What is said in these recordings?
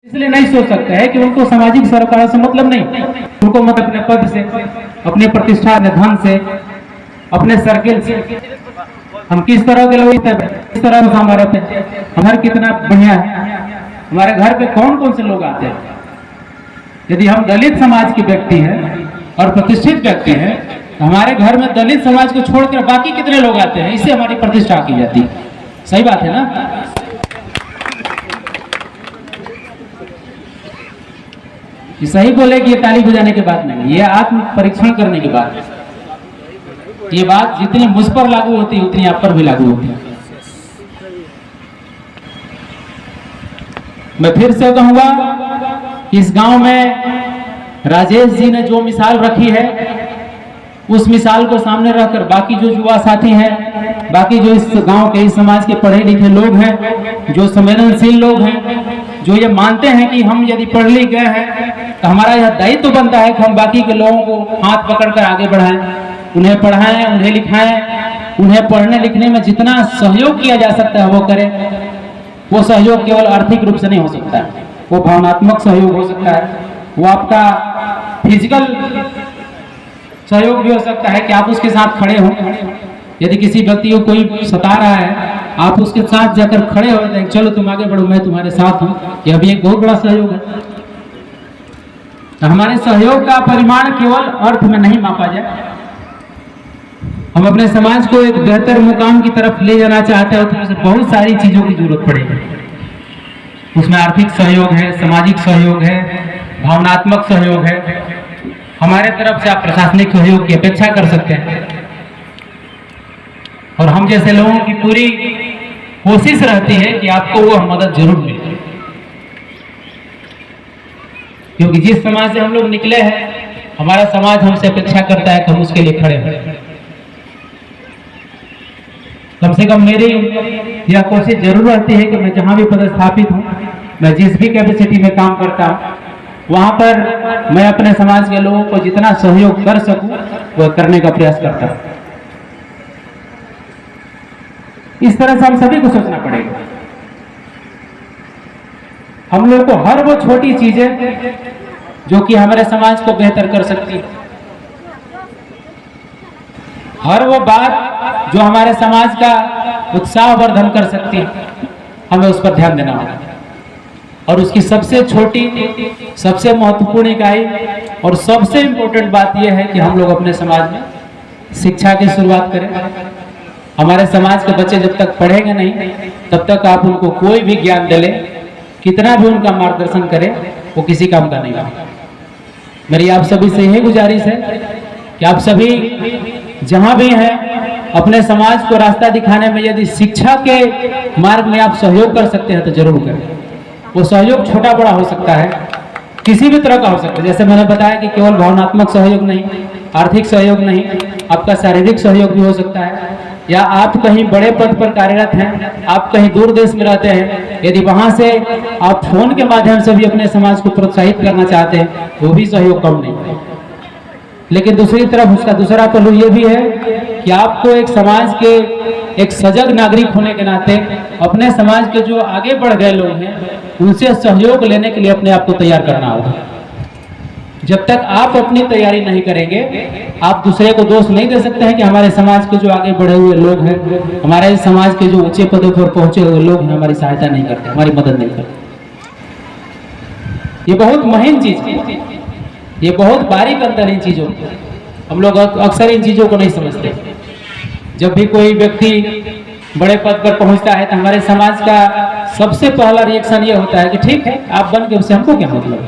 इसलिए नहीं सोच सकते हैं कि उनको सामाजिक सरोकारों से मतलब नहीं, उनको मतलब अपने पद से, अपने प्रतिष्ठा, अपने धन से, अपने सर्किल से। हम किस तरह के लोग, किस तरह से हमारे पे घर कितना बढ़िया है, हमारे घर पे कौन कौन से लोग आते हैं। यदि हम दलित समाज के व्यक्ति हैं और प्रतिष्ठित व्यक्ति हैं तो हमारे घर में दलित समाज को छोड़कर बाकी कितने लोग आते हैं, इससे हमारी प्रतिष्ठा की जाती है। सही बात है ना। ये सही बोले कि ये ताली बजाने के बाद नहीं, ये आत्म परीक्षण करने के बाद। ये बात जितनी मुझ पर लागू होती है उतनी आप पर भी लागू होती है। मैं फिर से कहूंगा कि इस गांव में राजेश जी ने जो मिसाल रखी है, उस मिसाल को सामने रखकर बाकी जो युवा साथी हैं, बाकी जो इस गांव के, इस समाज के पढ़े लिखे लोग हैं, जो संवेदनशील लोग हैं, जो ये मानते हैं कि हम यदि पढ़ लिख गए हैं तो हमारा यह दायित्व बनता है कि हम बाकी के लोगों को हाथ पकड़कर आगे बढ़ाएं, उन्हें पढ़ाएं, उन्हें लिखाएं, उन्हें पढ़ने लिखने में जितना सहयोग किया जा सकता है वो करें। वो सहयोग केवल आर्थिक रूप से नहीं हो सकता है, वो भावनात्मक सहयोग हो सकता है, वो आपका फिजिकल सहयोग भी हो सकता है कि आप उसके साथ खड़े हों। यदि किसी व्यक्ति को कोई सता रहा है, आप उसके साथ जाकर खड़े हो जाए, चलो तुम आगे बढ़ो, मैं तुम्हारे साथ हूं, यह भी एक बहुत बड़ा सहयोग है। तो हमारे सहयोग का परिमाण केवल अर्थ में नहीं मापा जाए। हम अपने समाज को एक बेहतर मुकाम की तरफ ले जाना चाहते हैं तो उसमें बहुत सारी चीजों की जरूरत पड़ेगी। उसमें आर्थिक सहयोग है, सामाजिक सहयोग है, भावनात्मक सहयोग है। हमारे तरफ से आप प्रशासनिक सहयोग की अपेक्षा कर सकते हैं और हम जैसे लोगों की पूरी कोशिश रहती है कि आपको वो मदद जरूर मिले, क्योंकि जिस समाज से हम लोग निकले हैं, हमारा समाज हमसे अपेक्षा करता है कि हम उसके लिए खड़े हों। कम से कम मेरी यह कोशिश जरूर रहती है कि मैं जहां भी पदस्थापित हूं, मैं जिस भी कैपेसिटी में काम करता हूं, वहां पर मैं अपने समाज के लोगों को जितना सहयोग कर सकूं वह करने का प्रयास करता हूं। इस तरह से हम सभी को सोचना पड़ेगा। हम लोग को हर वो छोटी चीजें जो कि हमारे समाज को बेहतर कर सकती है, हर वो बात जो हमारे समाज का उत्साह वर्धन कर सकती है, हमें उस पर ध्यान देना होगा। और उसकी सबसे छोटी, सबसे महत्वपूर्ण इकाई और सबसे इंपॉर्टेंट बात यह है कि हम लोग अपने समाज में शिक्षा की शुरुआत करें। हमारे समाज के बच्चे जब तक पढ़ेंगे नहीं, तब तक आप उनको कोई भी ज्ञान दे, कितना भी उनका मार्गदर्शन करें, वो किसी काम का नहीं होगा। मेरी आप सभी से यही गुजारिश है कि आप सभी जहां भी हैं, अपने समाज को रास्ता दिखाने में यदि शिक्षा के मार्ग में आप सहयोग कर सकते हैं तो जरूर करें। वो सहयोग छोटा बड़ा हो सकता है, किसी भी तरह का हो सकता है। जैसे मैंने बताया कि केवल भावनात्मक सहयोग नहीं, आर्थिक सहयोग नहीं, आपका शारीरिक सहयोग भी हो सकता है। या आप कहीं बड़े पद पर कार्यरत हैं, आप कहीं दूर देश में रहते हैं, यदि वहां से आप फोन के माध्यम से भी अपने समाज को प्रोत्साहित करना चाहते हैं, वो भी सहयोग कम नहीं है। लेकिन दूसरी तरफ उसका दूसरा पहलू ये भी है कि आपको एक समाज के एक सजग नागरिक होने के नाते अपने समाज के जो आगे बढ़ गए लोग हैं, उनसे सहयोग लेने के लिए अपने आप को तैयार करना होगा। जब तक आप अपनी तैयारी नहीं करेंगे, आप दूसरे को दोष नहीं दे सकते हैं कि हमारे समाज के जो आगे बढ़े हुए लोग हैं, हमारे समाज के जो ऊंचे पदों पर पहुंचे हुए लोग हैं, हमारी सहायता नहीं करते, हमारी मदद नहीं करते। ये बहुत महीन चीज है, ये बहुत बारीक अंतर इन चीजों। हम लोग अक्सर इन चीजों को नहीं समझते। जब भी कोई व्यक्ति बड़े पद पर पहुंचता है तो हमारे समाज का सबसे पहला रिएक्शन ये होता है कि ठीक है, आप बन के उससे हमको क्या मतलब।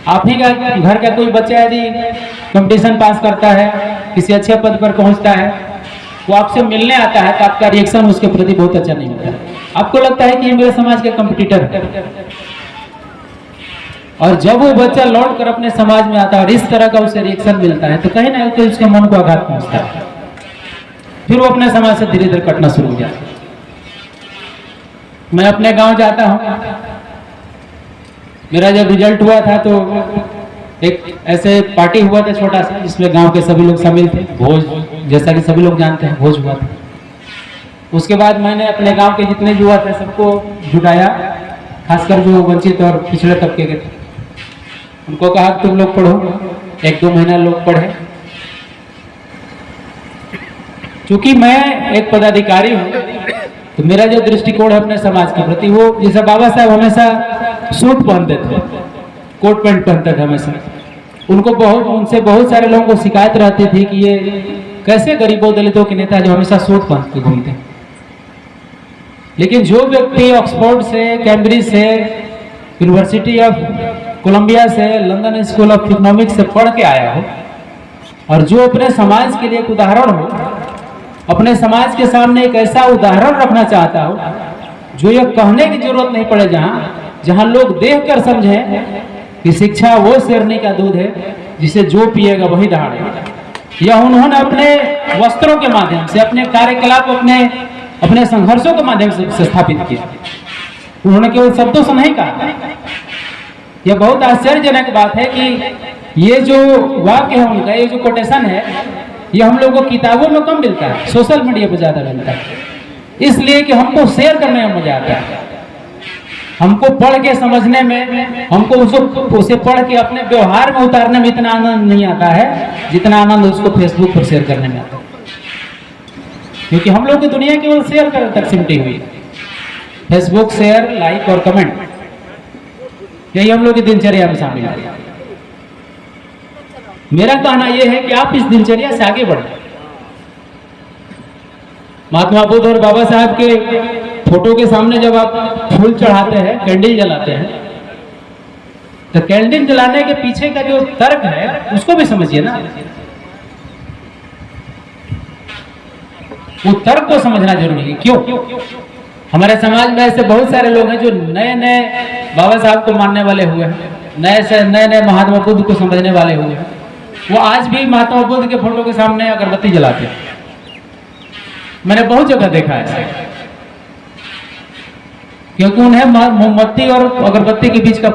आप ही का घर का कोई बच्चा यदि कंपटीशन पास करता है, किसी अच्छे पद पर पहुंचता है, वो आपसे मिलने आता है तो आपका रिएक्शन उसके प्रति बहुत अच्छा नहीं होता है। आपको लगता है कि ये मेरे समाज के कंपटीटर है। और जब वो बच्चा लौट कर अपने समाज में आता है और इस तरह का उसे रिएक्शन मिलता है तो कहीं ना कहीं उसके मन को आघात पहुंचता है, फिर वो अपने समाज से धीरे धीरे कटना शुरू हो जाता है। मैं अपने गांव जाता हूं, मेरा जब रिजल्ट हुआ था तो एक ऐसे पार्टी हुआ था छोटा सा, जिसमें गांव के सभी लोग शामिल थे। भोज, जैसा कि सभी लोग जानते हैं, भोज हुआ था। उसके बाद मैंने अपने गांव के जितने युवा थे सबको जुटाया खासकर जो वंचित और पिछड़े तबके के थे, उनको कहा तुम लोग पढ़ो। 1-2 महीना लोग पढ़े। क्योंकि मैं एक पदाधिकारी हूँ, तो मेरा जो दृष्टिकोण है अपने समाज के प्रति, वो जैसे बाबा साहब हमेशा सूट पहनते थे, कोट पैंट पहनते थे हमेशा, उनसे बहुत सारे लोगों को शिकायत रहती थी कि ये कैसे गरीबों दलितों के नेता जो हमेशा सूट पहन के घूमते। लेकिन जो व्यक्ति ऑक्सफोर्ड से, कैम्ब्रिज से, यूनिवर्सिटी ऑफ कोलंबिया से, लंदन स्कूल ऑफ इकोनॉमिक्स से पढ़ के आया हो और जो अपने समाज के लिए एक उदाहरण हो, अपने समाज के सामने एक ऐसा उदाहरण रखना चाहता हो जो ये कहने की जरूरत नहीं पड़े, जहां लोग देखकर समझें कि शिक्षा वो शेरनी का दूध है जिसे जो पिएगा वही दहाड़ेगा। यह उन्होंने अपने वस्त्रों के माध्यम से, अपने कार्यकलाप, अपने संघर्षों के माध्यम से स्थापित किया। उन्होंने केवल शब्दों से नहीं कहा। यह बहुत आश्चर्यजनक बात है कि ये जो वाक्य है उनका, ये जो कोटेशन है, ये हम लोगों को किताबों में कम मिलता है, सोशल मीडिया पर ज्यादा मिलता है। इसलिए कि हमको शेयर करने में मजा आता है, हमको पढ़ के समझने में, हमको उसे पढ़ के अपने व्यवहार में उतारने में इतना आनंद नहीं आता है जितना आनंद उसको फेसबुक पर शेयर करने में आता है। क्योंकि हम लोग की दुनिया केवल शेयर करने तक सिमटी हुई है। फेसबुक, शेयर, लाइक और कमेंट, यही हम लोग की दिनचर्या में शामिल है। मेरा कहना यह है कि आप इस दिनचर्या से आगे बढ़ें। महात्मा बुद्ध और बाबा साहब के फोटो के सामने जब आप फूल चढ़ाते हैं, कैंडल जलाते हैं, तो कैंडल जलाने के पीछे का जो तर्क है उसको भी समझिए ना। वो तर्क को समझना जरूरी है। क्यों? हमारे समाज में ऐसे बहुत सारे लोग हैं जो नए नए बाबा साहब को मानने वाले हुए हैं, नए नए महात्मा बुद्ध को समझने वाले हुए हैं। वो आज भी महात्मा बुद्ध के फोटो के सामने अगरबत्ती जलाते हैं। मैंने बहुत जगह देखा है, क्योंकि उन्हें मोमबत्ती और अगरबत्ती के बीच का